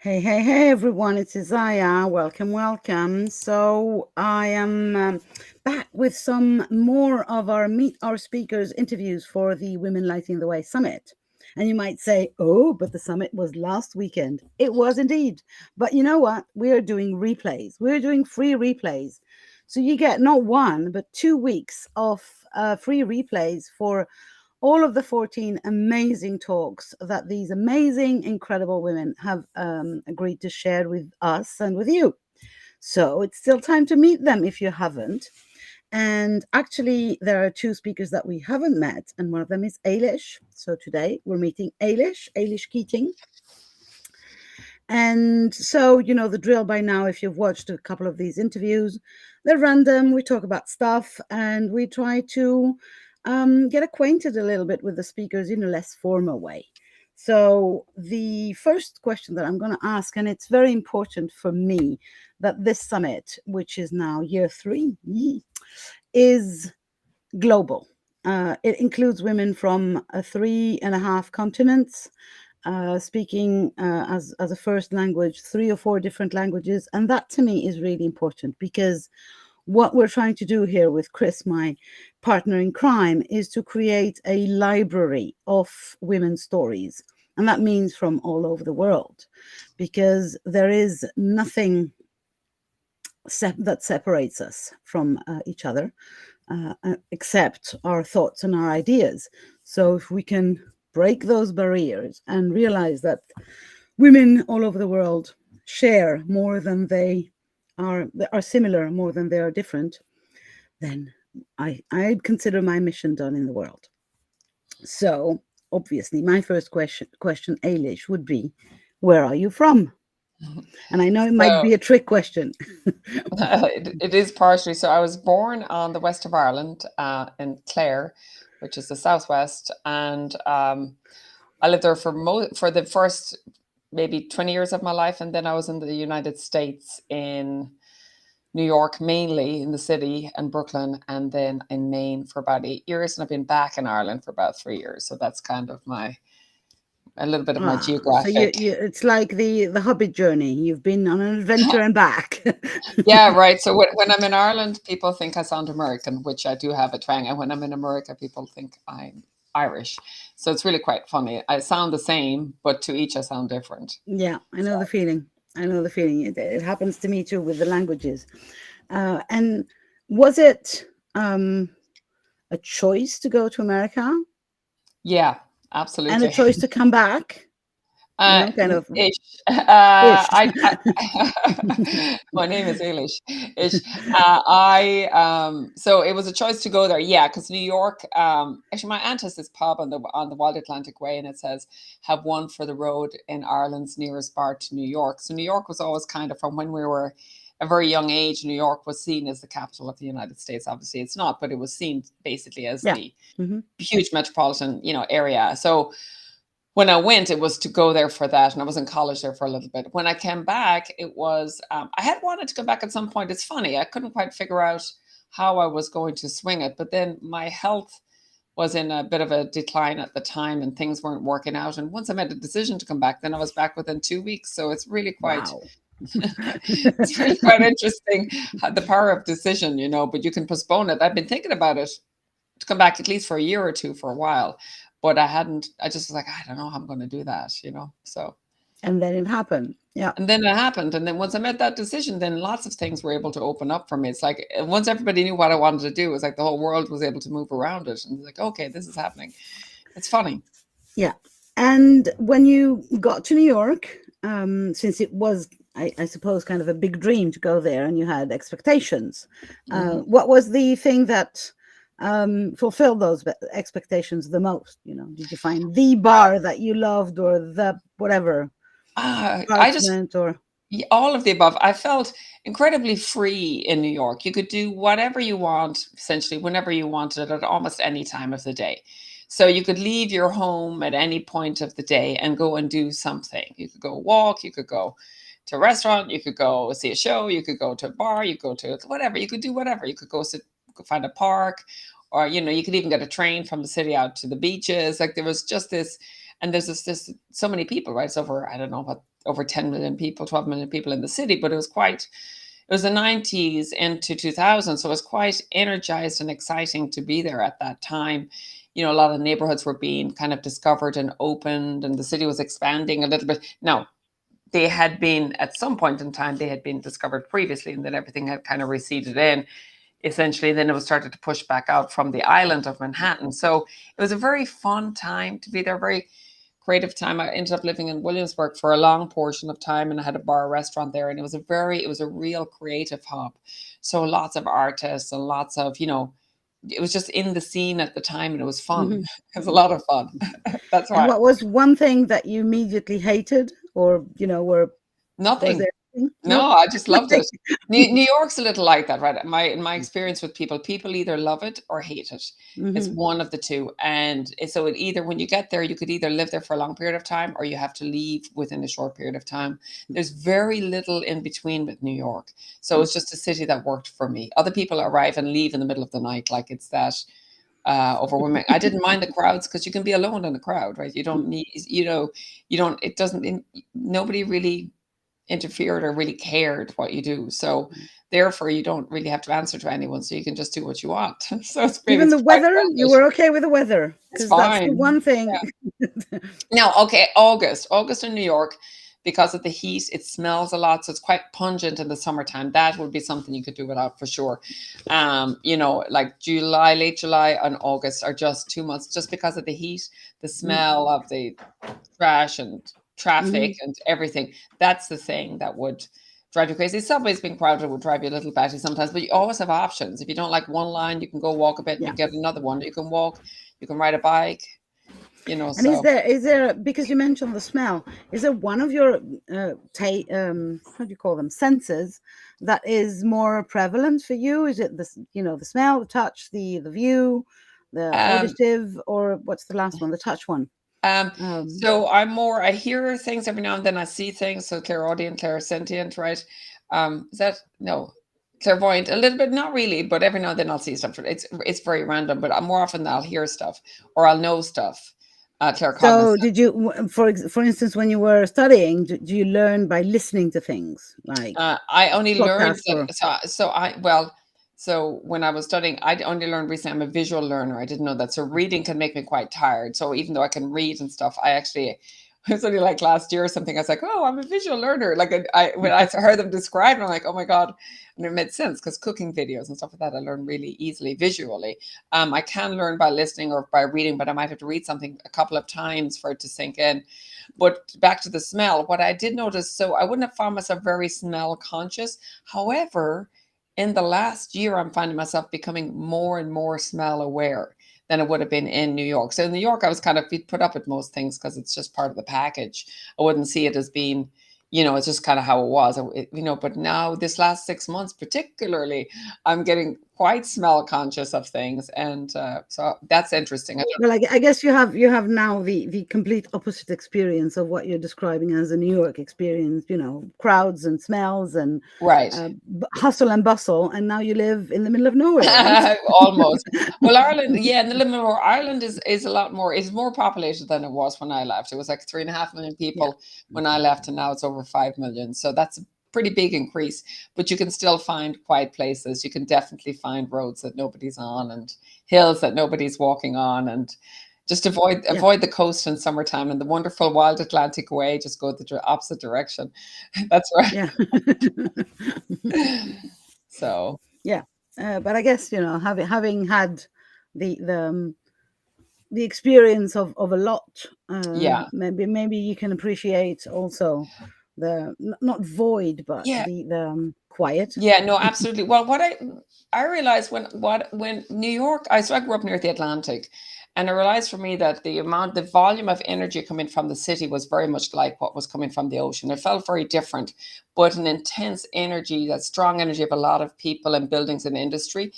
Hey, everyone, it's Isaiah. Welcome. So, I am back with some more of our Meet Our Speakers interviews for the Women Lighting the Way Summit. And you might say, oh, but the summit was last weekend. It was indeed. But you know what? We are doing replays, we're doing free replays. So, you get not 1, but 2 weeks of free replays for all of the 14 amazing talks that these amazing, incredible women have agreed to share with us and with you. So it's still time to meet them if you haven't. And actually, there are 2 speakers that we haven't met, and one of them is Ailish. So today we're meeting Ailish Keating. And so, you know the drill by now. If you've watched a couple of these interviews, they're random. We talk about stuff and we try to get acquainted a little bit with the speakers in a less formal way. So, the first question that I'm going to ask, and it's very important for me that this summit, which is now year 3, is global. It includes women from 3.5 continents, speaking as a first language, 3 or 4 different languages. And that to me is really important, because what we're trying to do here with Chris, my partner in crime, is to create a library of women's stories. And that means from all over the world, because there is nothing that separates us from each other, except our thoughts and our ideas. So if we can break those barriers and realize that women all over the world share more than they are similar more than they are different, then I'd consider my mission done in the world. So obviously my first question, Ailish, would be, where are you from? And I know it might So be a trick question. it is partially. So I was born on the west of Ireland, in Clare, which is the southwest, and I lived there for the first maybe 20 years of my life, and then I was in the United States in New York, mainly in the city and Brooklyn, and then in Maine for about 8 years, and I've been back in Ireland for about 3 years. So that's kind of a little bit of my So you, geographic. you it's like the Hobbit journey. You've been on an adventure and back. Yeah, right. So when I'm in Ireland, people think I sound American, which I do have a twang. And when I'm in America, people think I'm Irish. So it's really quite funny. I sound the same, but to each I sound different. Yeah, I So know the feeling. It happens to me too with the languages. And was it a choice to go to America yeah, and a absolutely. choice to come back? Kind of Ish. ish. My name is Eilish. Ish. So it was a choice to go there. Yeah, because New York. Actually, my aunt has this pub on the Wild Atlantic Way, and it says "Have one for the road in Ireland's nearest bar to New York." So New York was always kind of, from when we were a very young age. New York was seen as the capital of the United States. Obviously, it's not, but it was seen basically as Yeah. the Hmm. huge metropolitan, area. So when I went, it was to go there for that, and I was in college there for a little bit. When I came back, it was I had wanted to go back at some point. It's funny, I couldn't quite figure out how I was going to swing it, but then my health was in a bit of a decline at the time, and things weren't working out. And once I made a decision to come back, then I was back within 2 weeks. So it's really quite Wow. it's really quite interesting, the power of decision, but you can postpone it. I've been thinking about it to come back at least for a year or two for a while. But I just was like, I don't know how I'm going to do that. So, And then it happened. Yeah. and then it happened. And then once I made that decision, then lots of things were able to open up for me. It's like once everybody knew what I wanted to do, it was like the whole world was able to move around it. And it's like, okay, this is happening. It's funny. Yeah. And when you got to New York, since it was, I suppose, kind of a big dream to go there, and you had expectations, Mhm. what was the thing that fulfilled those expectations the most? Did you find the bar that you loved, or the whatever I just apartment, or all of the above. I felt incredibly free in New York. You could do whatever you want, essentially, whenever you wanted, at almost any time of the day. So you could leave your home at any point of the day and go and do something. You could go walk, you could go to a restaurant, you could go see a show, you could go to a bar, you could go to whatever, you could do whatever. You could go find a park, or you could even get a train from the city out to the beaches. Like there was just this. and there's this so many people, right? It's over, I don't know what, over 10 million people, 12 million people in the city, but it was the 90s into 2000, so it was quite energized and exciting to be there at that time. A lot of neighborhoods were being kind of discovered and opened, and the city was expanding a little bit. Now, they had been, at some point in time, they had been discovered previously, and then everything had kind of receded in, essentially. Then it was started to push back out from the island of Manhattan. So it was a very fun time to be there, very creative time. I ended up living in Williamsburg for a long portion of time, and I had a bar restaurant there, and it was a real creative hub. So lots of artists and lots of, it was just in the scene at the time, and it was fun. Hmm. It was a lot of fun. That's And why. what was one thing that you immediately hated, or were was Nothing. there anything? No, No, I just loved nothing. it. New York's a little like that, right? In my experience with people either love it or hate it. It's Hmm. one of the two. And so either, when you get there, you could either live there for a long period of time, or you have to leave within a short period of time. There's very little in between with New York. So it's just a city that worked for me. Other people arrive and leave in the middle of the night, like it's that overwhelming. I didn't mind the crowds, because you can be alone in a crowd, right? You don't need, it doesn't, nobody really interfered or really cared what you do. So therefore, you don't really have to answer to anyone. So you can just do what you want. So it's great. Even It's the quite weather, you selfish. were okay with the weather, It's because that's the fine. one thing. Now, okay, August in New York, because of the heat, it smells a lot, so it's quite pungent in the summertime. That would be something you could do without, for sure. Like July, late July and August are just 2 months, just because of the heat, the Mm, smell of the trash and traffic mhm. and everything. That's the thing that would drive you crazy. Subway's being crowded would drive you a little batty sometimes, but you always have options. If you don't like one line, you can go walk a bit and you Yeah. get another one. You can walk, you can ride a bike, And is so. there, because you mentioned the smell, is there one of your how do you call them, senses, that is more prevalent for you? Is it the smell, the touch, the view, the Um, auditive, or what's the last one, the touch one? Um, Um, so I hear things every now and then. I see things. So clairaudient, clairsentient, right? Is that, no, clairvoyant? A little bit, not really, but every now and then I'll see stuff. It's very random, but more often than I'll hear stuff or I'll know stuff. Claircognizant. so did you, for instance, when you were studying, do you learn by listening to things like I only learned podcasts that. or? So when I was studying, I only learned recently. I'm a visual learner. I didn't know that. So reading can make me quite tired. So even though I can read and stuff, I actually, it was only like last year or something. I was like, oh, I'm a visual learner. Like when I heard them described, I'm like, oh my god, and it made sense, because cooking videos and stuff like that, I learn really easily visually. I can learn by listening or by reading, but I might have to read something a couple of times for it to sink in. But back to the smell, what I did notice, so I wouldn't have found myself very smell conscious. However, in the last year, I'm finding myself becoming more and more smell aware than it would have been in New York. So in New York, I was kind of put up with most things because it's just part of the package. I wouldn't see it as being, it's just kind of how it was. But now this last 6 months, particularly, I'm getting quite smell conscious of things, and so that's interesting. I don't. Well, I guess you have now the complete opposite experience of what you're describing as a New York experience. Crowds and smells and Right. hustle and bustle, and now you live in the middle of nowhere, right? Almost. Well, Ireland, yeah, in the Limerick, Ireland is a lot more. It's more populated than it was when I left. It was like 3.5 million Yeah. people when I left, and now it's over 5 million. So that's a pretty big increase. But you can still find quiet places. You can definitely find roads that nobody's on, and hills that nobody's walking on, and just avoid Yeah. avoid the coast in summertime, and the wonderful wild Atlantic way. Just go the opposite direction. That's right. Yeah. So Yeah. But I guess, having had the the experience of a lot, yeah, maybe you can appreciate also the not void, but yeah. the quiet. Yeah, no, absolutely. Well, what I realized when New York, so I grew up near the Atlantic, and I realized for me that the volume of energy coming from the city was very much like what was coming from the ocean. It felt very different, but an intense energy, that strong energy of a lot of people and buildings and industry,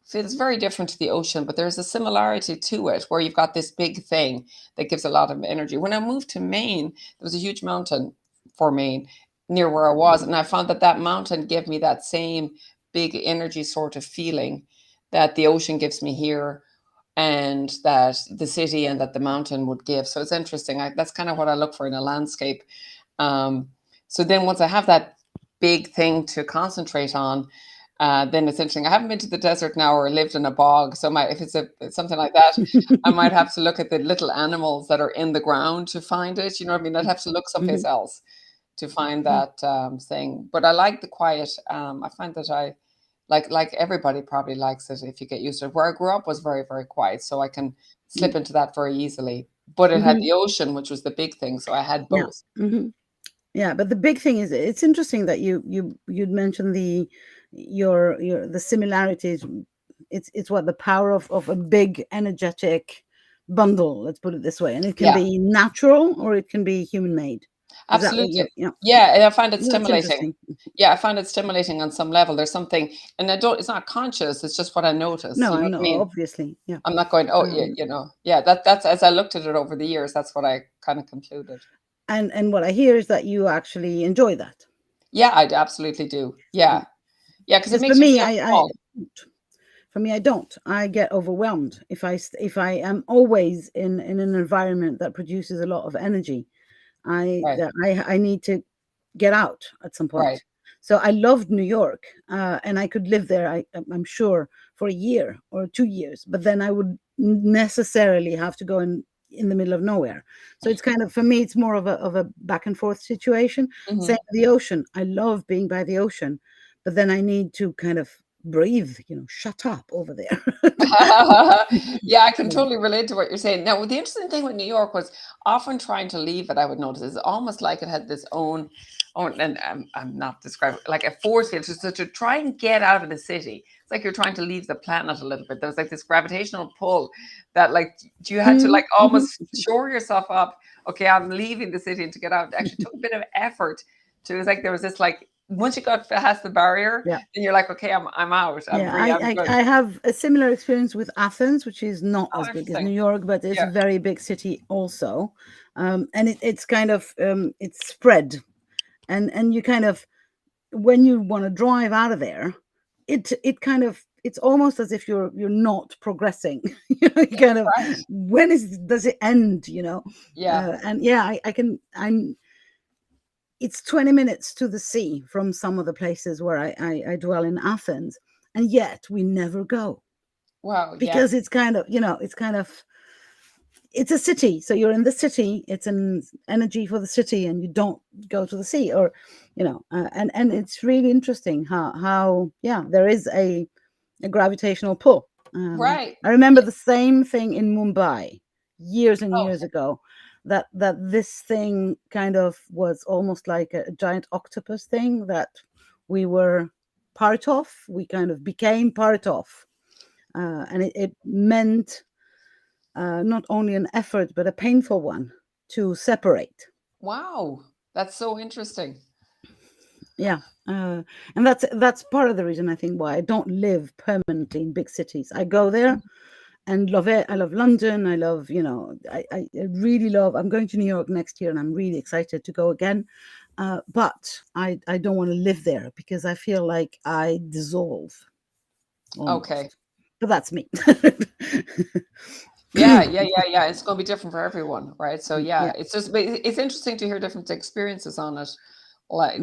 feels very different to the ocean, but there's a similarity to it, where you've got this big thing that gives a lot of energy. When I moved to Maine, there was a huge mountain for Maine near where I was, and I found that that mountain gave me that same big energy sort of feeling that the ocean gives me here. and that the city and that the mountain would give. So it's interesting. That's kind of what I look for in a landscape. Um, so then once I have that big thing to concentrate on, then it's interesting. I haven't been to the desert now or lived in a bog. So if it's something like that, I might have to look at the little animals that are in the ground to find it. You know what I mean? I'd have to look someplace Mhm. else to find Yeah. that thing. But I like the quiet. I find that I like everybody probably likes it if you get used to it. Where I grew up was very, very quiet, so I can slip into that very easily. But it had Mm-hmm. the ocean, which was the big thing, so I had Yeah. both. Hmm. Yeah, but the big thing is it's interesting that you'd mentioned the similarities. It's what the power of a big energetic bundle, let's put it this way. And it can Yeah, be natural or it can be human made. Is that what absolutely. you know? Yeah, and I find it That's stimulating. interesting. Yeah, I find it stimulating on some level. There's something, and I don't. It's not conscious. It's just what I notice. No, You I know what I know, mean? obviously. Yeah. I'm not going. Oh, yeah, Um, yeah. That's as I looked at it over the years. That's what I kind of concluded. and what I hear is that you actually enjoy that. Yeah, I absolutely do. Yeah, yeah, because it Because for makes you me, feel small. I don't. I get overwhelmed if I am always in an environment that produces a lot of energy. Right, I need to get out at some right. point. So I loved New York, and I could live there. I'm sure for a year or 2 years, but then I would necessarily have to go in the middle of nowhere. So it's kind of for me, it's more of a back and forth situation. Same Hmm. with the ocean. I love being by the ocean, but then I need to kind of breathe. Shut up over there. Yeah, I can totally relate to what you're saying. Now, the interesting thing with New York was often trying to leave it, I would notice, is almost like it had this own, and I'm not describing like a force field. So to try and get out of the city, it's like you're trying to leave the planet a little bit. There was like this gravitational pull that, like, you had to Mhm, like mhm. almost shore yourself up. Okay, I'm leaving the city, and to get out, it actually took a bit of effort. To It was like there was this like once you got past the barrier, Yeah. then you're like, okay, I'm out. I'm Yeah, free. I'm good. I have a similar experience with Athens, which is not Oh, as big as interesting. New York, but it's a Yeah. very big city also. And it's kind of it's spread, and you kind of when you want to drive out of there, it kind of it's almost as if you're not progressing. You kind of Right. when does it end? Yeah. And yeah, I can I'm it's 20 minutes to the sea from some of the places where I dwell in Athens, and yet we never go Wow. Yeah. because it's kind of it's a city, so you're in the city, it's an energy for the city, and you don't go to the sea, or and it's really interesting how yeah, there is a gravitational pull. Right. I remember the same thing in Mumbai years and Oh, years ago, that this thing kind of was almost like a giant octopus thing that we were part of, we kind of became part of, and it meant not only an effort but a painful one to separate. wow. That's so interesting. Yeah, and that's part of the reason I think why I don't live permanently in big cities. I go there and love it. I love London. I love, I really love. I'm going to New York next year, and I'm really excited to go again. But I don't want to live there because I feel like I dissolve Okay. almost. But that's me. Yeah, yeah, yeah, yeah. It's going to be different for everyone, right? So yeah, Yeah. it's just but it's interesting to hear different experiences on it, like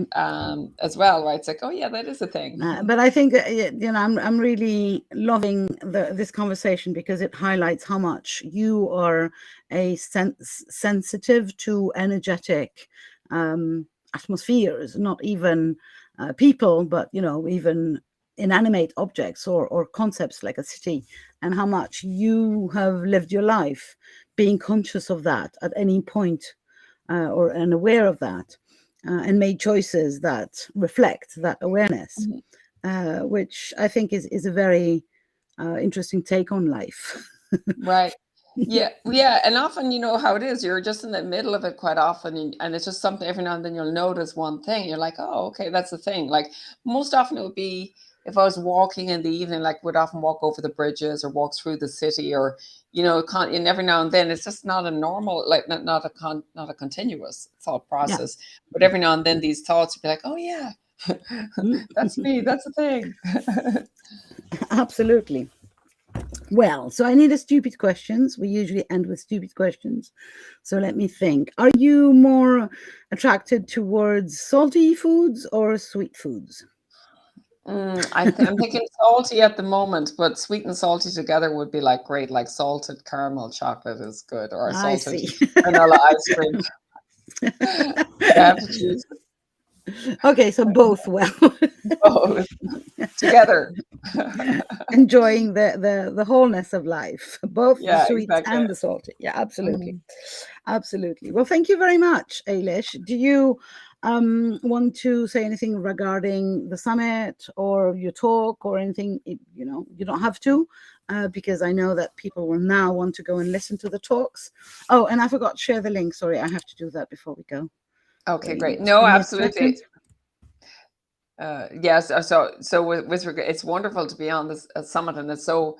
as well, right? It's like, oh yeah, that is a thing. But I think I'm really loving this conversation because it highlights how much you are sensitive to energetic atmospheres, not even people, but even inanimate objects or concepts like a city, and how much you have lived your life being conscious of that at any point, or and aware of that, and made choices that reflect that awareness, Mhm. which I think is a very interesting take on life. Right. Yeah, well, yeah, and often you know how it is. You're just in the middle of it quite often, and it's just something every now and then you'll notice one thing. You're like, oh, okay, that's the thing. Like most often it would be if I was walking in the evening, like would often walk over the bridges or walk through the city, or and every now and then it's just not a normal, like not a continuous thought Yeah. process. But every now and then these thoughts would be like, oh yeah, that's me, that's the thing. Absolutely. Well, so I need a stupid questions. We usually end with stupid questions. So let me think. Are you more attracted towards salty foods or sweet foods? I'm thinking salty at the moment, but sweet and salty together would be like great. Like salted caramel chocolate is good, or I salted see. vanilla ice cream. If I have to choose Okay, so both well. both together. Enjoying the wholeness of life, both the Yeah, sweet exactly. and the salty. Yeah, absolutely. Mhm. Absolutely. Well, thank you very much, Ailish. Do you want to say anything regarding the summit or your talk or anything? You don't have to, because I know that people will now want to go and listen to the talks. Oh, and I forgot to share the link. Sorry, I have to do that before we go. Okay, Wait, great. just No, give me a absolutely. second. Yes. So with regard, it's wonderful to be on this summit, and it's so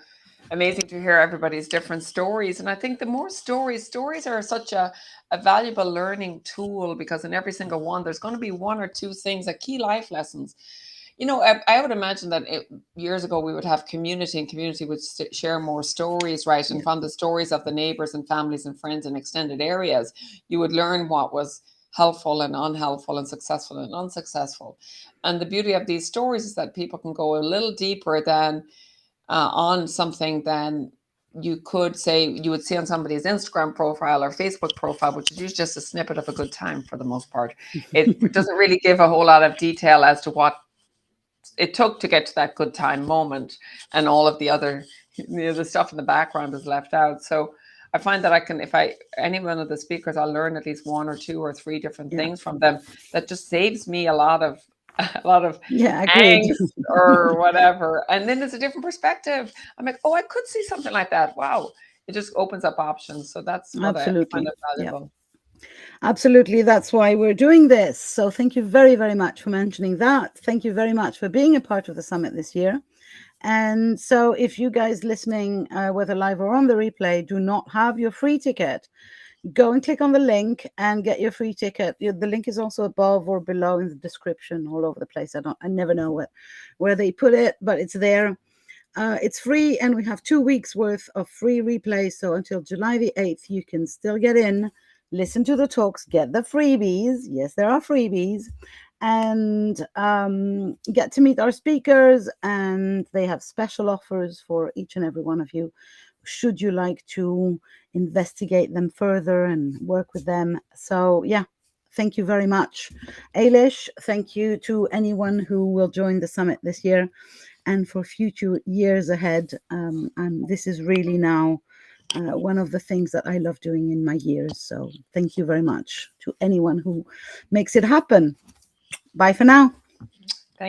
amazing to hear everybody's different stories. And I think the more stories are such a valuable learning tool, because in every single one, there's going to be one or two things, that key life lessons. I would imagine that years ago we would have community, and community would share more stories, right? And Yeah, from the stories of the neighbors and families and friends in extended areas, you would learn what was helpful and unhelpful, and successful and unsuccessful. And the beauty of these stories is that people can go a little deeper than on something than you could say you would see on somebody's Instagram profile or Facebook profile, which is usually just a snippet of a good time for the most part. It doesn't really give a whole lot of detail as to what it took to get to that good time moment, and all of the other, the stuff in the background is left out. So I find that I can, if I any one of the speakers, I'll learn at least one or two or three different yeah, things from them. That just saves me a lot of a lot of yeah. Agreed. angst or whatever. And then there's a different perspective. I'm like, oh, I could see something like that. Wow. It just opens up options. So that's what I find Absolutely. it Yeah. valuable. Absolutely. That's why we're doing this. So thank you very, very much for mentioning that. Thank you very much for being a part of the summit this year. And so if you guys listening, whether live or on the replay, do not have your free ticket, go and click on the link and get your free ticket. The link is also above or below in the description, all over the place. I never know where they put it, but it's there. It's free, and we have 2 weeks worth of free replays. So until July the 8th, you can still get in, listen to the talks, get the freebies. Yes, there are freebies, and get to meet our speakers. And they have special offers for each and every one of you, should you like to investigate them further and work with them. So, yeah. Thank you very much, Ailish. Thank you to anyone who will join the summit this year and for future years ahead. And this is really now one of the things that I love doing in my years. So thank you very much to anyone who makes it happen. Bye for now.